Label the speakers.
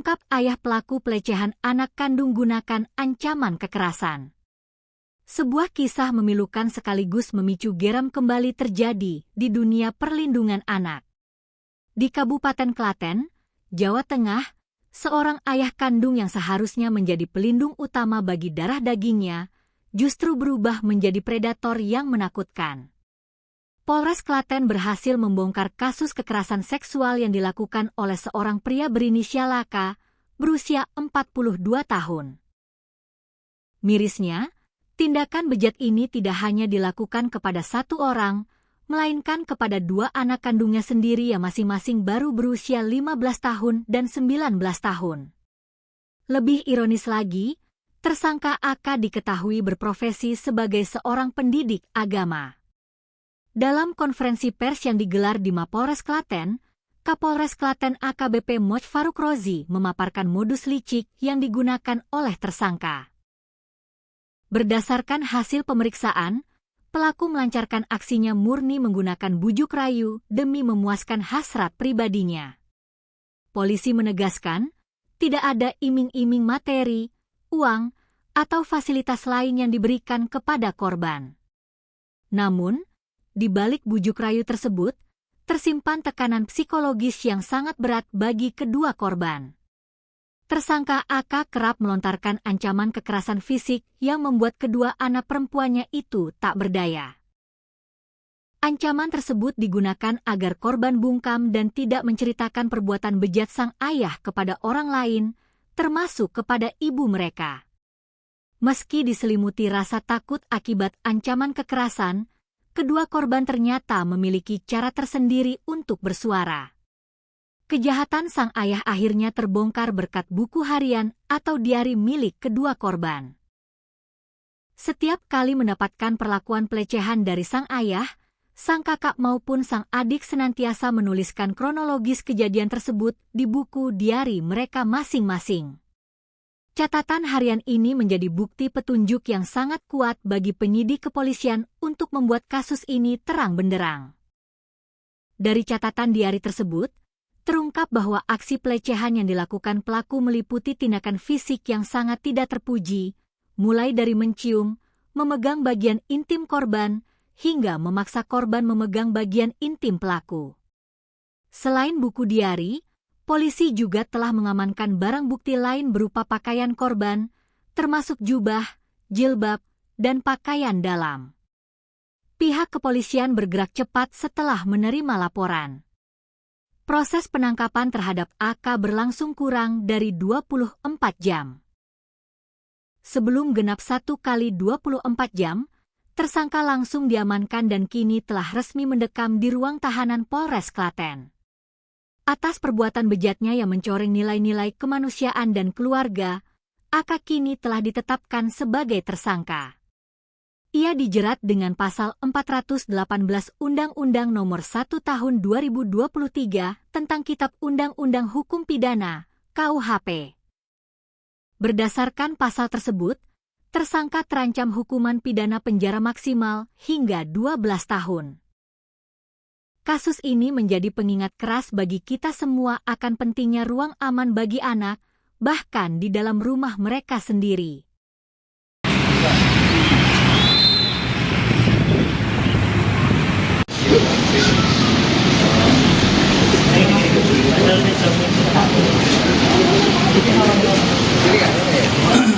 Speaker 1: terungkap ayah pelaku pelecehan anak kandung gunakan ancaman kekerasan. Sebuah kisah memilukan sekaligus memicu geram kembali terjadi di dunia perlindungan anak. Di Kabupaten Klaten, Jawa Tengah, seorang ayah kandung yang seharusnya menjadi pelindung utama bagi darah dagingnya, justru berubah menjadi predator yang menakutkan. Polres Klaten berhasil membongkar kasus kekerasan seksual yang dilakukan oleh seorang pria berinisial AK, berusia 42 tahun. Mirisnya, tindakan bejat ini tidak hanya dilakukan kepada satu orang, melainkan kepada dua anak kandungnya sendiri yang masing-masing baru berusia 15 tahun dan 19 tahun. Lebih ironis lagi, tersangka AK diketahui berprofesi sebagai seorang pendidik agama. Dalam konferensi pers yang digelar di Mapolres Klaten, Kapolres Klaten AKBP Moj Faruk Rozi memaparkan modus licik yang digunakan oleh tersangka. Berdasarkan hasil pemeriksaan, pelaku melancarkan aksinya murni menggunakan bujuk rayu demi memuaskan hasrat pribadinya. Polisi menegaskan, tidak ada iming-iming materi, uang, atau fasilitas lain yang diberikan kepada korban. Namun, di balik bujuk rayu tersebut, tersimpan tekanan psikologis yang sangat berat bagi kedua korban. Tersangka AK kerap melontarkan ancaman kekerasan fisik yang membuat kedua anak perempuannya itu tak berdaya. Ancaman tersebut digunakan agar korban bungkam dan tidak menceritakan perbuatan bejat sang ayah kepada orang lain, termasuk kepada ibu mereka. Meski diselimuti rasa takut akibat ancaman kekerasan, kedua korban ternyata memiliki cara tersendiri untuk bersuara. Kejahatan sang ayah akhirnya terbongkar berkat buku harian atau diari milik kedua korban. Setiap kali mendapatkan perlakuan pelecehan dari sang ayah, sang kakak maupun sang adik senantiasa menuliskan kronologis kejadian tersebut di buku diari mereka masing-masing. Catatan harian ini menjadi bukti petunjuk yang sangat kuat bagi penyidik kepolisian untuk membuat kasus ini terang benderang. Dari catatan diari tersebut, terungkap bahwa aksi pelecehan yang dilakukan pelaku meliputi tindakan fisik yang sangat tidak terpuji, mulai dari mencium, memegang bagian intim korban, hingga memaksa korban memegang bagian intim pelaku. Selain buku diari, polisi juga telah mengamankan barang bukti lain berupa pakaian korban, termasuk jubah, jilbab, dan pakaian dalam. Pihak kepolisian bergerak cepat setelah menerima laporan. Proses penangkapan terhadap AK berlangsung kurang dari 24 jam. Sebelum genap 1 kali 24 jam, tersangka langsung diamankan dan kini telah resmi mendekam di ruang tahanan Polres Klaten. Atas perbuatan bejatnya yang mencoreng nilai-nilai kemanusiaan dan keluarga, AK kini telah ditetapkan sebagai tersangka. Ia dijerat dengan pasal 418 Undang-Undang Nomor 1 Tahun 2023 tentang Kitab Undang-Undang Hukum Pidana, KUHP. Berdasarkan pasal tersebut, tersangka terancam hukuman pidana penjara maksimal hingga 12 tahun. Kasus ini menjadi pengingat keras bagi kita semua akan pentingnya ruang aman bagi anak, bahkan di dalam rumah mereka sendiri.
Speaker 2: Jadi